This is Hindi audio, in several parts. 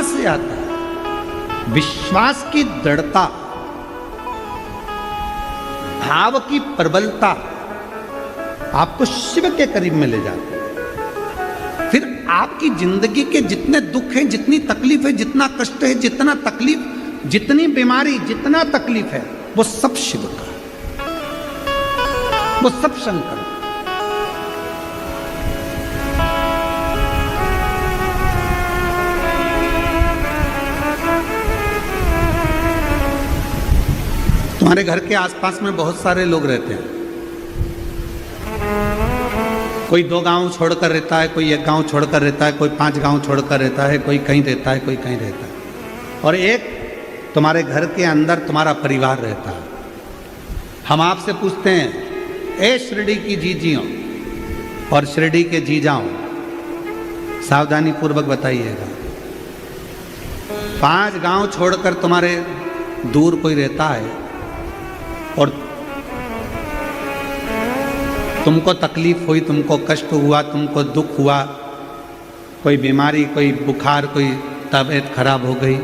विश्वास से आता है। विश्वास की दृढ़ता, भाव की प्रबलता आपको शिव के करीब में ले जाती है। फिर आपकी जिंदगी के जितने दुख हैं, जितनी तकलीफ है, जितना कष्ट है, जितना तकलीफ, जितनी बीमारी, जितना तकलीफ है, वो सब शिव का, वो सब शंकर। तुम्हारे घर के आसपास में बहुत सारे लोग रहते हैं। कोई 2 गांव छोड़कर रहता है, कोई 1 गांव छोड़कर रहता है, कोई 5 गांव छोड़कर रहता है, कोई कहीं रहता है, कोई कहीं रहता है, और एक तुम्हारे घर के अंदर तुम्हारा परिवार रहता है। हम आपसे पूछते हैं, ए शिरडी की जीजियों और शिरडी के जीजाओं, सावधानी पूर्वक बताइएगा, 5 गांव छोड़कर तुम्हारे दूर कोई रहता है और तुमको तकलीफ हुई, तुमको कष्ट हुआ, तुमको दुख हुआ, कोई बीमारी, कोई बुखार, कोई तबीयत खराब हो गई,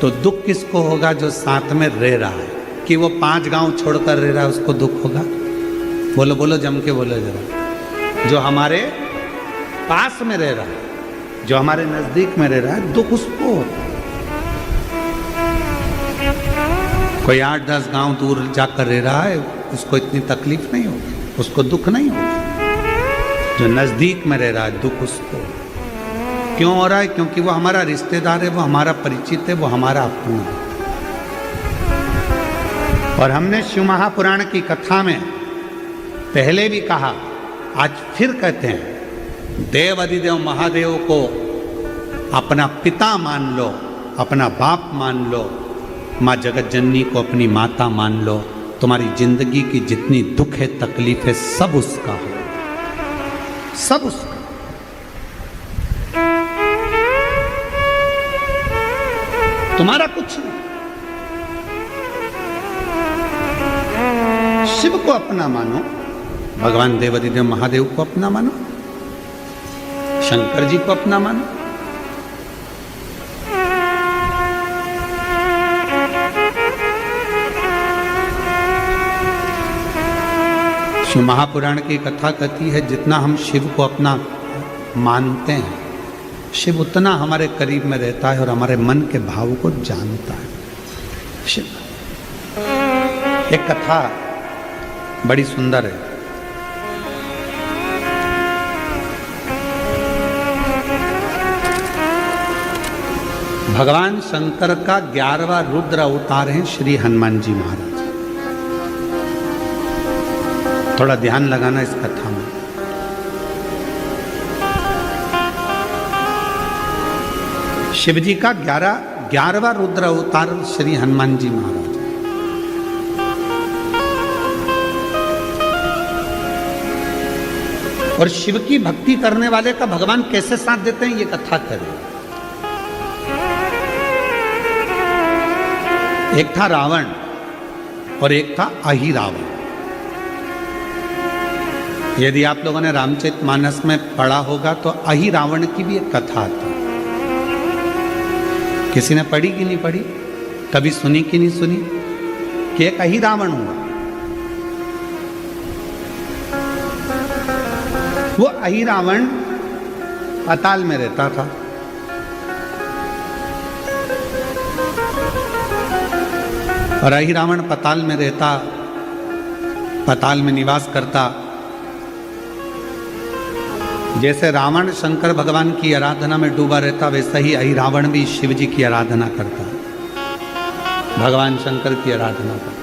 तो दुख किसको होगा? जो साथ में रह रहा है। कि वो 5 गांव छोड़कर रह रहा है उसको दुख होगा? बोलो बोलो, जम के बोलो जरा। जो हमारे पास में रह रहा है, जो हमारे नजदीक में रह रहा है, दुख उसको होता है। कोई 8-10 गांव दूर जाकर रह रहा है, उसको इतनी तकलीफ नहीं होगी, उसको दुख नहीं होगा। जो नजदीक में रह रहा है, दुख उसको क्यों हो रहा है? क्योंकि वो हमारा रिश्तेदार है, वो हमारा परिचित है, वो हमारा अपना है। और हमने शिव महापुराण की कथा में पहले भी कहा, आज फिर कहते हैं, देव अधिदेव महादेव को अपना पिता मान लो, अपना बाप मान लो, माँ जगत जननी को अपनी माता मान लो। तुम्हारी जिंदगी की जितनी दुख है, तकलीफ है, सब उसका हो, सब उसका। तुम्हारा कुछ नहीं। शिव को अपना मानो, भगवान देवादिदेव महादेव को अपना मानो, शंकर जी को अपना मानो। शिव महापुराण की कथा कहती है, जितना हम शिव को अपना मानते हैं, शिव उतना हमारे करीब में रहता है और हमारे मन के भाव को जानता है। शिव, एक कथा बड़ी सुंदर है। भगवान शंकर का 11वां रुद्र अवतार है श्री हनुमान जी महाराज। थोड़ा ध्यान लगाना इस कथा में। शिव जी का 11वां रुद्र अवतार श्री हनुमान जी महाराज। और शिव की भक्ति करने वाले का भगवान कैसे साथ देते हैं, ये कथा करें। एक था रावण और एक था अहिरावण। यदि आप लोगों ने रामचरितमानस में पढ़ा होगा तो अहिरावण की भी एक कथा आती। किसी ने पढ़ी कि नहीं पढ़ी? कभी सुनी कि नहीं सुनी? कि एक अहिरावण हुआ। वो अहिरावण पाताल में रहता था। और अहिरावण पाताल में रहता, पाताल में निवास करता। जैसे रावण शंकर भगवान की आराधना में डूबा रहता, वैसा ही अहिरावण भी शिव जी की आराधना करता, भगवान शंकर की आराधना करता।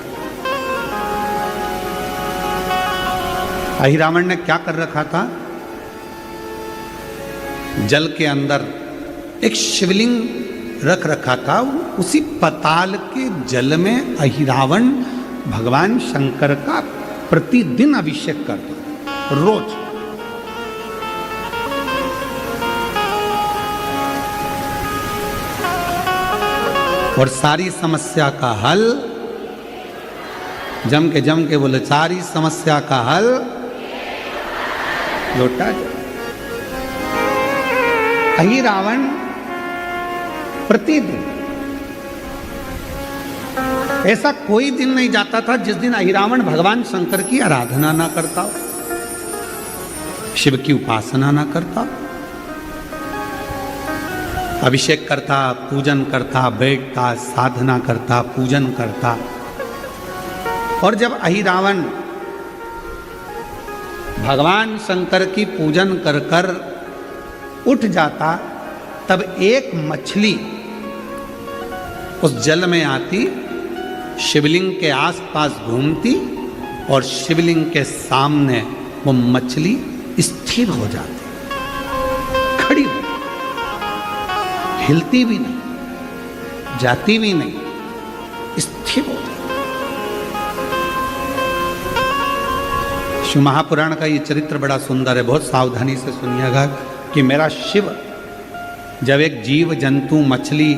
अहिरावण ने क्या कर रखा था? जल के अंदर एक शिवलिंग रख रखा था। उसी पाताल के जल में अहिरावण भगवान शंकर का प्रतिदिन अभिषेक करता, रोज। और सारी समस्या का हल, जम के बोले, सारी समस्या का हल लोटा जल। अहिरावण प्रतिदिन। ऐसा कोई दिन नहीं जाता था जिस दिन अहिरावण भगवान शंकर की आराधना ना करता हो, शिव की उपासना ना करता, अभिषेक करता, पूजन करता, बैठता, साधना करता, पूजन करता। और जब अहिरावण भगवान शंकर की पूजन कर कर उठ जाता, तब एक मछली उस जल में आती, शिवलिंग के आसपास घूमती और शिवलिंग के सामने वो मछली स्थिर हो जाती, खड़ी हो, हिलती भी नहीं, जाती भी नहीं, स्थिर हो जाती। शिव महापुराण का ये चरित्र बड़ा सुंदर है, बहुत सावधानी से सुनिएगा कि मेरा शिव जब एक जीव जंतु मछली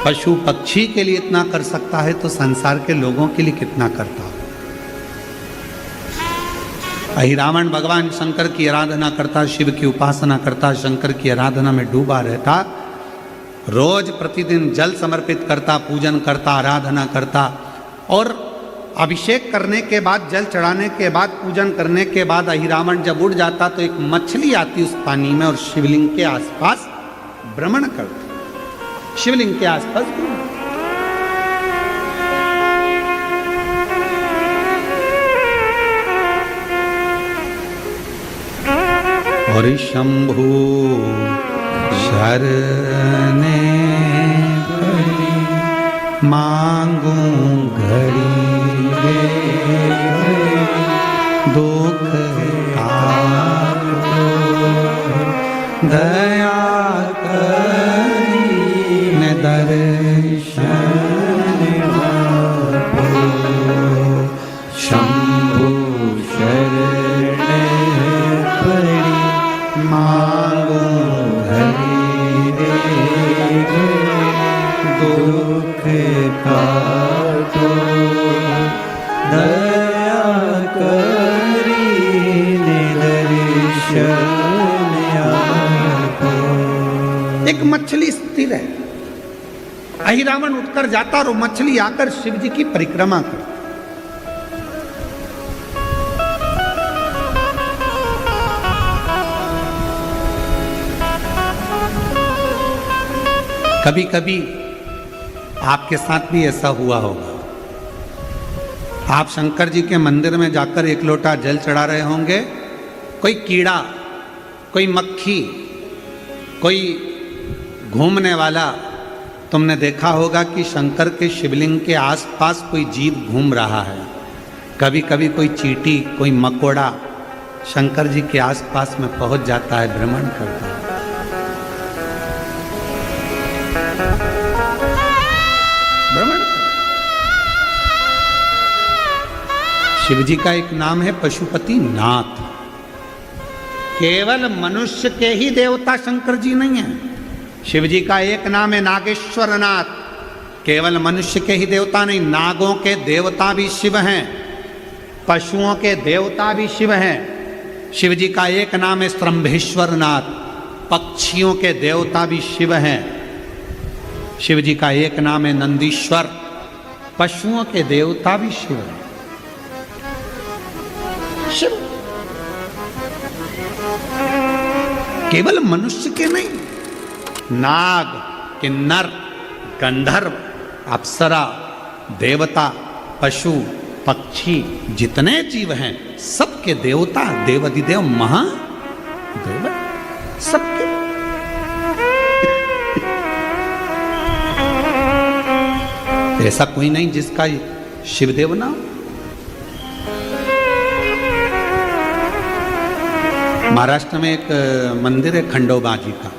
पशु पक्षी के लिए इतना कर सकता है तो संसार के लोगों के लिए कितना करता हो। अहिरावण भगवान शंकर की आराधना करता, शिव की उपासना करता, शंकर की आराधना में डूबा रहता, रोज प्रतिदिन जल समर्पित करता, पूजन करता, आराधना करता। और अभिषेक करने के बाद, जल चढ़ाने के बाद, पूजन करने के बाद अहिरावण जब उड़ जाता तो एक मछली आती उस पानी में और शिवलिंग के आसपास भ्रमण करती, शिवलिंग के आसपास घूमती। और शंभु शरणे मांगू घड़ी दुख दया करी ने दर्शन शंभु शरणे पड़ी मांगो हरि दुख काटो दया करी दर्शन आपो। एक मछली स्थिर है, अहिरावण उठकर जाता और मछली आकर शिव जी की परिक्रमा करती। कभी कभी आपके साथ भी ऐसा हुआ होगा, आप शंकर जी के मंदिर में जाकर एक लोटा जल चढ़ा रहे होंगे, कोई कीड़ा, कोई मक्खी, कोई घूमने वाला, तुमने देखा होगा कि शंकर के शिवलिंग के आसपास कोई जीव घूम रहा है। कभी कभी कोई चींटी, कोई मकोड़ा शंकर जी के आसपास में पहुंच जाता है, भ्रमण करता है। शिव जी का एक नाम है पशुपति नाथ। केवल मनुष्य के ही देवता शंकर जी नहीं है, शिव जी का एक नाम है नागेश्वर नाथ। केवल मनुष्य के ही देवता नहीं, नागों के देवता भी शिव हैं, पशुओं के देवता भी शिव हैं। शिव जी का एक नाम है स्तंभेश्वर नाथ, पक्षियों के देवता भी शिव हैं। शिव जी का एक नाम है नंदीश्वर, पशुओं के देवता भी शिव हैं। शिव केवल मनुष्य के नहीं, नाग, किन्नर, गंधर्व, अप्सरा, देवता, पशु, पक्षी, जितने जीव हैं सबके देवता, देवाधिदेव महादेव सबके। ऐसा कोई नहीं जिसका शिवदेव ना हो। महाराष्ट्र में एक मंदिर है खंडोबा जी का,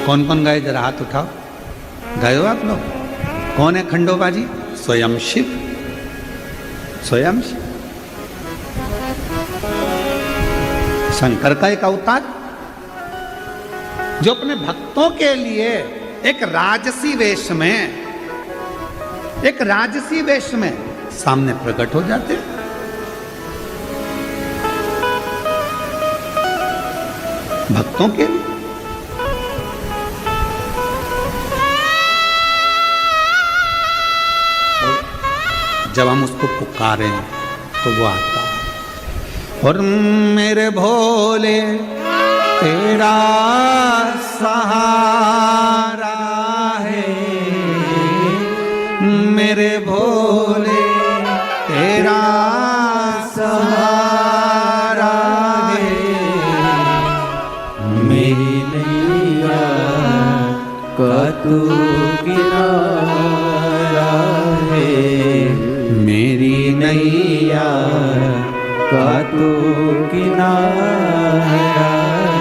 कौन कौन गए जरा हाथ उठाओ, गए हो आप लोग? कौन है खंडोबा जी? स्वयं शिव, स्वयं शिव, शंकर का एक अवतार जो अपने भक्तों के लिए एक राजसी वेश में सामने प्रकट हो जाते हैं। भक्तों के लिए जब हम उसको पुकारें तो वो आता है। और मेरे भोले तेरा सहारा है, मेरे भोले तेरा सहारा है, मेरी नैया का तू किनारा है, मेरी नैया का तू किनारा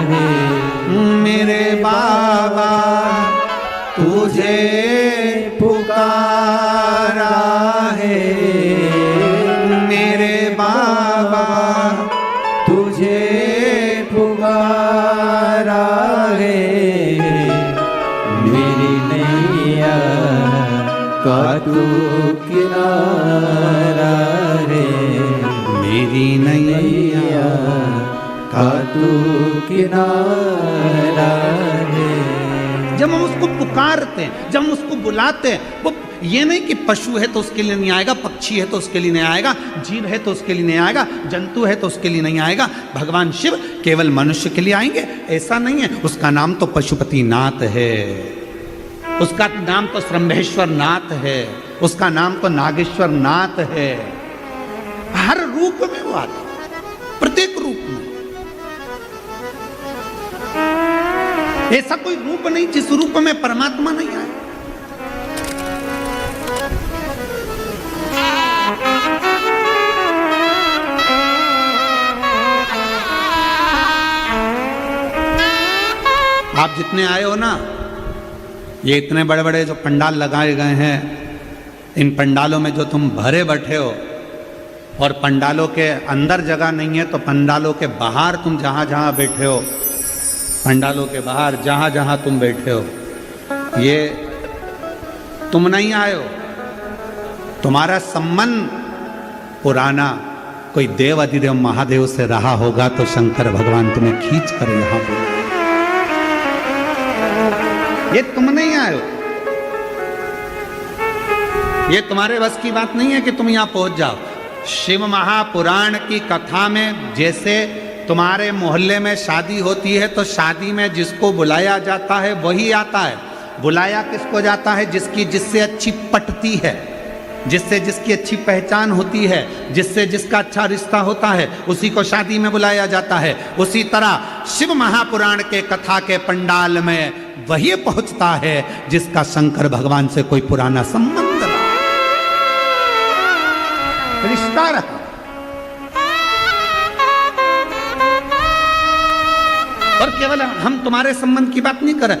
है, मेरे बाबा तुझे पुकारा है, मेरे बाबा तुझे पुकारा है, मेरी नैया का तू किनारा है, मेरी नैया का तू किनारा है। जब हम उसको पुकारते हैं, जब हम उसको बुलाते हैं, वो ये नहीं कि पशु है तो उसके लिए नहीं आएगा, पक्षी है तो उसके लिए नहीं आएगा, जीव है तो उसके लिए नहीं आएगा, जंतु है तो उसके लिए नहीं आएगा। भगवान शिव केवल मनुष्य के लिए आएंगे ऐसा नहीं है। उसका नाम तो पशुपति नाथ है, उसका नाम तो श्रम्भेश्वर नाथ है, उसका नाम तो नागेश्वर नाथ है। हर रूप में वो आता है, प्रत्येक रूप में। ऐसा कोई रूप नहीं जिस रूप में परमात्मा नहीं आए। आप जितने आए हो ना, ये इतने बड़े बड़े जो पंडाल लगाए गए हैं, इन पंडालों में जो तुम भरे बैठे हो, और पंडालों के अंदर जगह नहीं है तो पंडालों के बाहर तुम जहां जहां बैठे हो, पंडालों के बाहर जहां जहां तुम बैठे हो, ये तुम नहीं आए हो। तुम्हारा संबंध पुराना कोई देव अधिदेव महादेव से रहा होगा तो शंकर भगवान तुम्हें खींच कर यहां बोले। ये तुम नहीं आए हो, ये तुम्हारे बस की बात नहीं है कि तुम यहां पहुंच जाओ। शिव महापुराण की कथा में जैसे तुम्हारे मोहल्ले में शादी होती है तो शादी में जिसको बुलाया जाता है वही आता है। बुलाया किसको जाता है? जिसकी जिससे अच्छी पटती है, जिससे जिसकी अच्छी पहचान होती है, जिससे जिसका अच्छा रिश्ता होता है, उसी को शादी में बुलाया जाता है। उसी तरह शिव महापुराण के कथा के पंडाल में वही पहुंचता है जिसका शंकर भगवान से कोई पुराना संबंध रहा, रिश्ता रहा। और केवल हम तुम्हारे संबंध की बात नहीं कर रहे,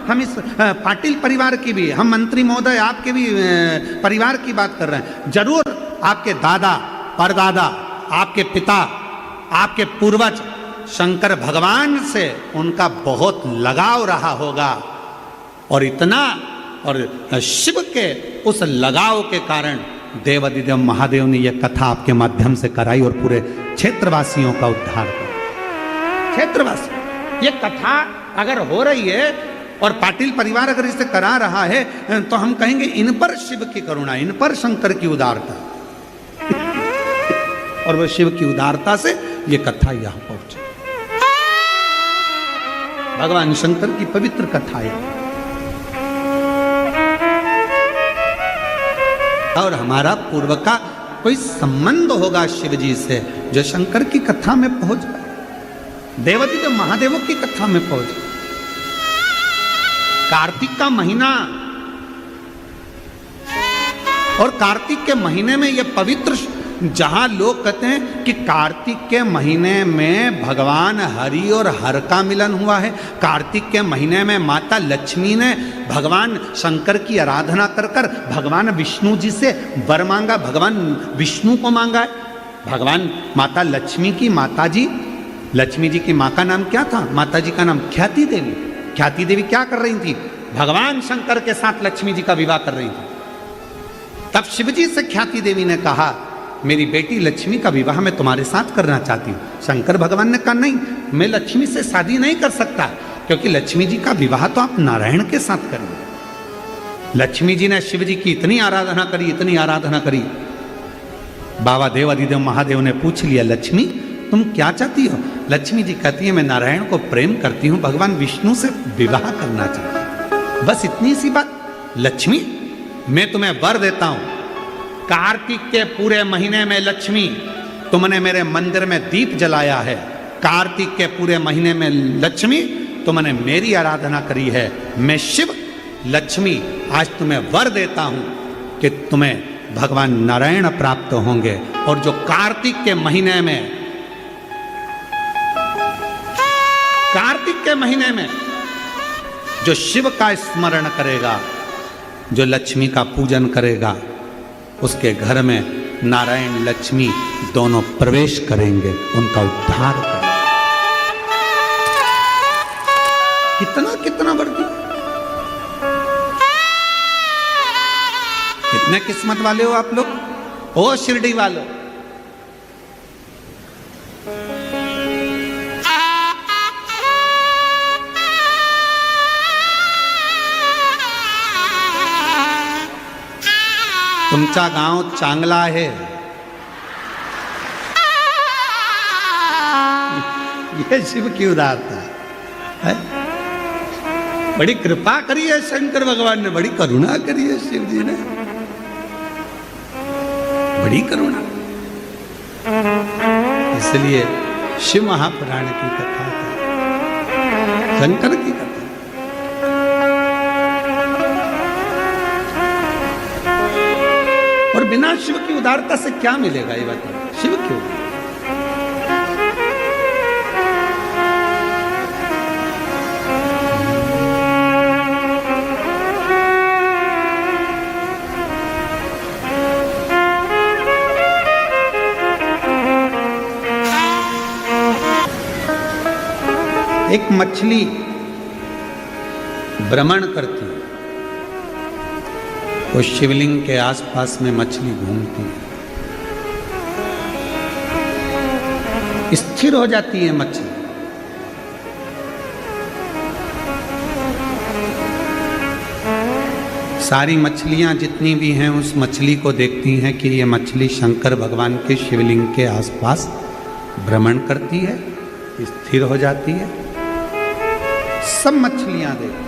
हम इस पाटिल परिवार की भी, हम मंत्री महोदय आपके भी परिवार की बात कर रहे हैं। जरूर आपके दादा, परदादा, आपके पिता, आपके पूर्वज शंकर भगवान से उनका बहुत लगाव रहा होगा, और इतना, और शिव के उस लगाव के कारण देवादिदेव महादेव ने यह कथा आपके माध्यम से कराई और पूरे क्षेत्रवासियों का उद्धार किया। क्षेत्रवासी, ये कथा अगर हो रही है और पाटिल परिवार अगर इसे करा रहा है तो हम कहेंगे इन पर शिव की करुणा, इन पर शंकर की उदारता। और वो शिव की उदारता से ये कथा यहां पहुंची। भगवान शंकर की पवित्र कथा है। और हमारा पूर्व का कोई संबंध होगा शिव जी से जो शंकर की कथा में पहुंच गए, देवादिदेव महादेवों की कथा में पहुंच गए। कार्तिक का महीना, और कार्तिक के महीने में यह पवित्र, जहां लोग कहते हैं कि कार्तिक के महीने में भगवान हरि और हर का मिलन हुआ है। कार्तिक के महीने में माता लक्ष्मी ने भगवान शंकर की आराधना कर कर भगवान विष्णु जी से वर मांगा, भगवान विष्णु को मांगा है। भगवान माता लक्ष्मी की माता जी, लक्ष्मी जी की माँ का नाम क्या था? माता जी का नाम ख्याति देवी। ख्याति देवी क्या कर रही थी? भगवान शंकर के साथ लक्ष्मी जी का विवाह कर रही थी। तब शिव जी से ख्याति देवी ने कहा, मेरी बेटी लक्ष्मी का विवाह मैं तुम्हारे साथ करना चाहती हूँ। शंकर भगवान ने कहा, नहीं, मैं लक्ष्मी से शादी नहीं कर सकता, क्योंकि लक्ष्मी जी का विवाह तो आप नारायण के साथ करेंगे। लक्ष्मी जी ने शिव जी की इतनी आराधना करी, इतनी आराधना करी, बाबा देव अधिदेव महादेव ने पूछ लिया, लक्ष्मी तुम क्या चाहती हो? लक्ष्मी जी कहती है, मैं नारायण को प्रेम करती हूँ, भगवान विष्णु से विवाह करना चाहती हूँ। बस इतनी सी बात। लक्ष्मी मैं तुम्हें वर देता हूँ, कार्तिक के पूरे महीने में लक्ष्मी तुमने मेरे मंदिर में दीप जलाया है, कार्तिक के पूरे महीने में लक्ष्मी तुमने मेरी आराधना करी है, मैं शिव लक्ष्मी आज तुम्हें वर देता हूं कि तुम्हें भगवान नारायण प्राप्त होंगे। और जो कार्तिक के महीने में जो शिव का स्मरण करेगा, जो लक्ष्मी का पूजन करेगा, उसके घर में नारायण लक्ष्मी दोनों प्रवेश करेंगे, उनका उद्धार करेंगे। कितना कितना बढ़ती, कितने किस्मत वाले हो आप लोग, ओ शिरडी वालों। तुमचा गांव चांगला है, ये शिव की उदारता है। बड़ी कृपा करी है शंकर भगवान ने, बड़ी करुणा करी है शिव जी ने, बड़ी करुणा। इसलिए शिव महापुराण की कथा है, शंकर की कथा। और बिना शिव की उदारता से क्या मिलेगा ये बताओ, शिव क्यों? एक मछली भ्रमण करती है, वो शिवलिंग के आसपास में मछली घूमती है, स्थिर हो जाती है मछली। सारी मछलियां जितनी भी हैं उस मछली को देखती हैं कि ये मछली शंकर भगवान के शिवलिंग के आसपास भ्रमण करती है, स्थिर हो जाती है। सब मछलियां देखती।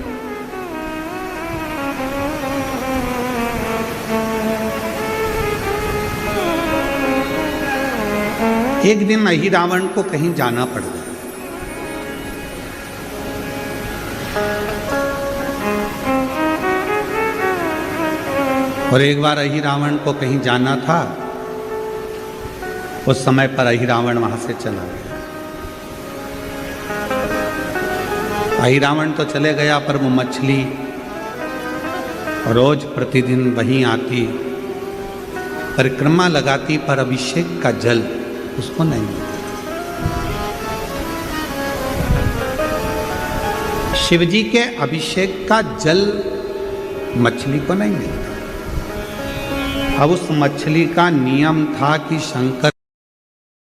एक दिन अहिरावण को कहीं जाना पड़ गया। और एक बार अहिरावण को कहीं जाना था, उस समय पर अहिरावण वहां से चला गया। अहिरावण तो चले गया, पर वो मछली रोज प्रतिदिन वहीं आती, परिक्रमा लगाती, पर अभिषेक का जल उसको नहीं मिलता। शिवजी के अभिषेक का जल मछली को नहीं मिलता। अब उस मछली का नियम था कि शंकर